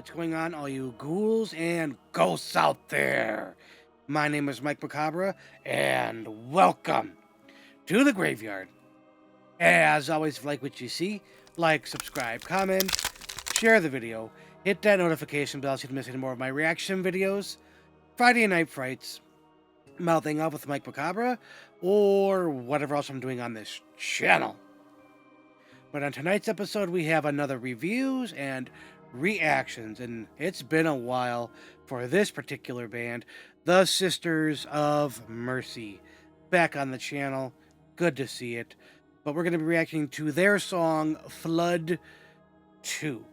what's going on, all you ghouls and ghosts out there? My name is Mike Macabre, and welcome to the graveyard. As always, if you like what you see, like, subscribe, comment, share the video, hit that notification bell so you don't miss any more of my reaction videos, Friday Night Frights, Mouthing Up with Mike Macabre, or whatever else I'm doing on this channel. But on tonight's episode, we have another reviews and reactions, and it's been a while for this particular band, the Sisters of Mercy, back on the channel. Good to see it. But we're going to be reacting to their song Flood 2.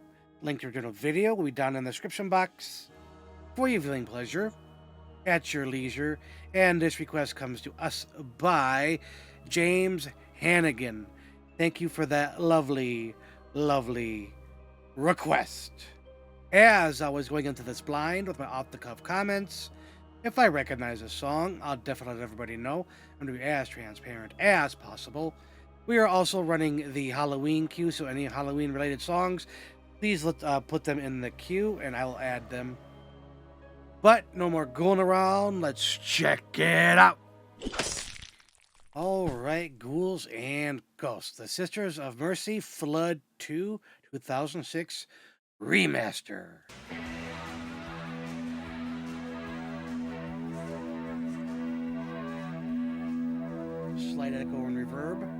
Link to the original video will be down in the description box for your viewing pleasure at your leisure. And this request comes to us by James Hannigan. Thank you for that lovely, lovely request. As I was going into this blind with my off-the-cuff comments, if I recognize a song, I'll definitely let everybody know. I'm going to be as transparent as possible. We are also running the Halloween queue, so any Halloween-related songs, please put them in the queue, and I will add them. But no more going around. Let's check it out. Alright, ghouls and ghosts. The Sisters of Mercy, Flood 2, 2006 Remaster. Slight echo and reverb.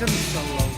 synth solo.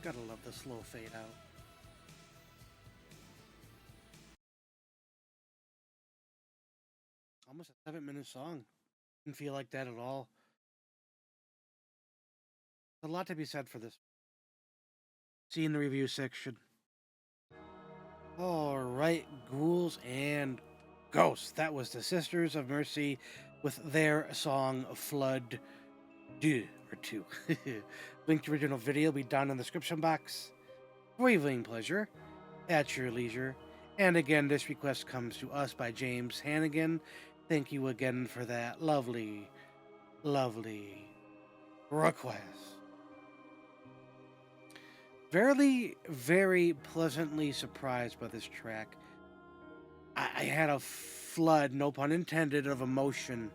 Gotta love the slow fade out. Almost a 7-minute song. Didn't feel like that at all. A lot to be said for this. See you in the review section. Alright, ghouls and ghosts. That was the Sisters of Mercy with their song Flood 2. Link to original video will be down in the description box. For your viewing pleasure, at your leisure. And again, this request comes to us by James Hannigan. Thank you again for that lovely, lovely request. Very pleasantly surprised by this track. I had a flood, no pun intended, of emotion.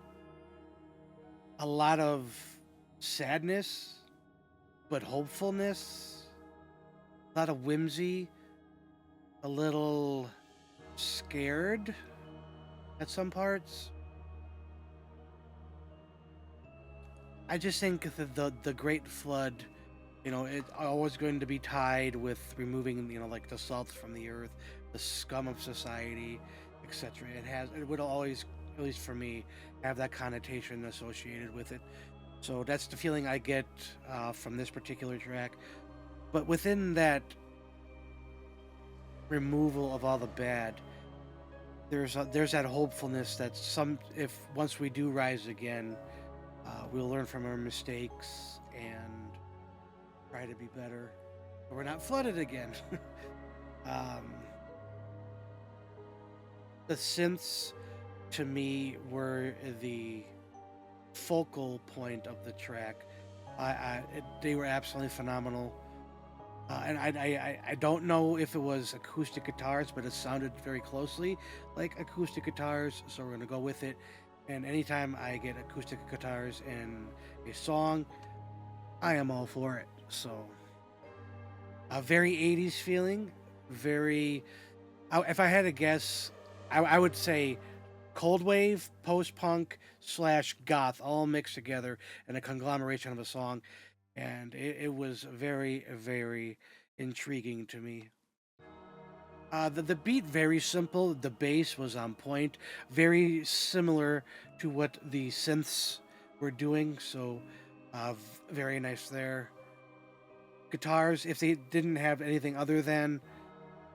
A lot of sadness, but hopefulness. A lot of whimsy. A little scared at some parts. I just think that the Great Flood, it's always going to be tied with removing, like the salt from the earth, the scum of society, etc. It would always, at least for me, have that connotation associated with it. So that's the feeling I get from this particular track. But within that removal of all the bad, there's that hopefulness that if once we do rise again, we'll learn from our mistakes and try to be better, so we're not flooded again. The synths to me were the focal point of the track. They were absolutely phenomenal. And I don't know if it was acoustic guitars, but it sounded very closely like acoustic guitars, so we're gonna go with it. And anytime I get acoustic guitars in a song, I am all for it. So a very 80s feeling, very. If I had to guess, I would say cold wave, post punk slash goth, all mixed together in a conglomeration of a song, and it was very, very intriguing to me. The beat very simple. The bass was on point, very similar to what the synths were doing. So, very nice there. Guitars, if they didn't have anything other than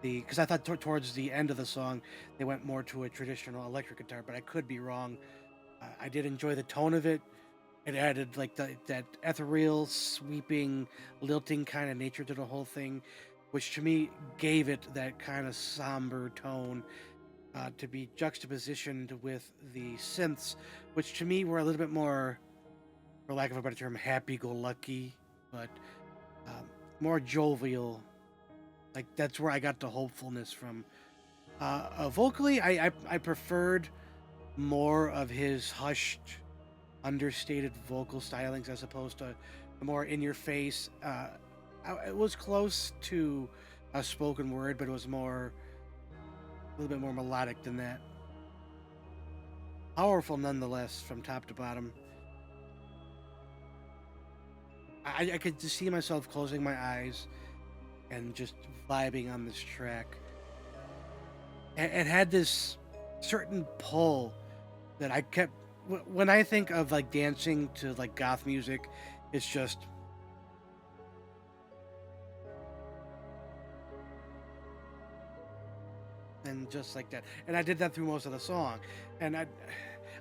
because I thought towards the end of the song they went more to a traditional electric guitar, but I could be wrong. I did enjoy the tone of it. It added like that ethereal, sweeping, lilting kind of nature to the whole thing, which to me gave it that kind of somber tone to be juxtapositioned with the synths, which to me were a little bit more, for lack of a better term, happy-go-lucky, but um, more jovial. Like that's where I got the hopefulness from. Vocally, I preferred more of his hushed, understated vocal stylings as opposed to the more in your face. It was close to a spoken word, but it was a little bit more melodic than that. Powerful nonetheless, from top to bottom. I could just see myself closing my eyes and just vibing on this track. It had this certain pull that I kept when I think of like dancing to like goth music, it's just and just like that. And I did that through most of the song. And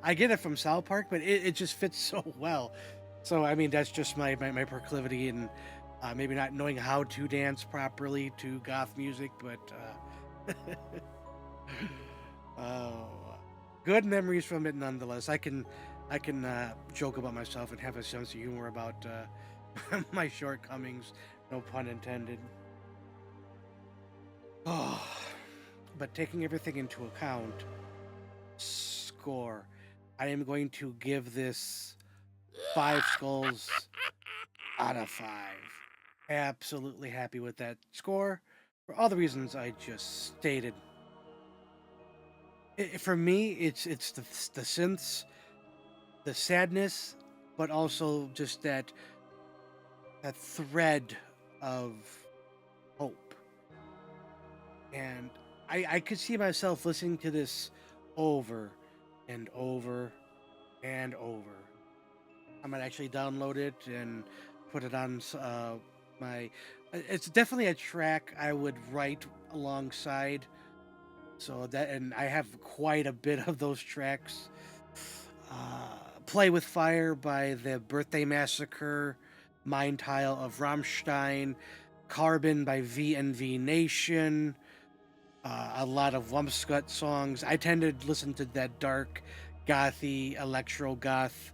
I get it from South Park, but it just fits so well. So I mean that's just my proclivity and maybe not knowing how to dance properly to goth music, but oh, good memories from it nonetheless. I can joke about myself and have a sense of humor about my shortcomings, no pun intended. Oh, but taking everything into account, score. I am going to give this 5 skulls out of 5. Absolutely happy with that score for all the reasons I just stated. For me, it's the synths, the sadness, but also just that thread of hope. And I could see myself listening to this over and over and over. I might actually download it and put it on my. It's definitely a track I would write alongside. So that, and I have quite a bit of those tracks. Play with Fire by the Birthday Massacre, Mind Tile of Rammstein, Carbon by VNV Nation, a lot of Wumpscut songs. I tend to listen to that dark, gothy, electro goth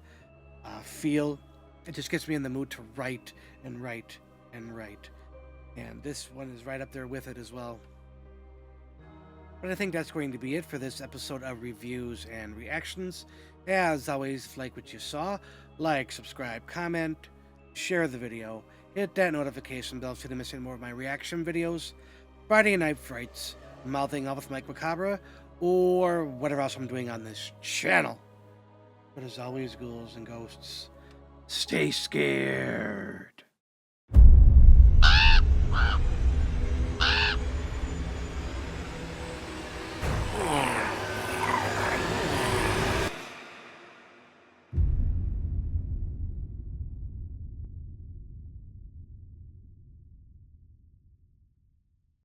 feel. It just gets me in the mood to write and write and write. And this one is right up there with it as well. But I think that's going to be it for this episode of reviews and reactions. As always, like what you saw, like, subscribe, comment, share the video, hit that notification bell so you don't miss any more of my reaction videos, Friday Night Frights, Mouthing Off with Mike Macabre, or whatever else I'm doing on this channel. But as always, ghouls and ghosts, stay scared.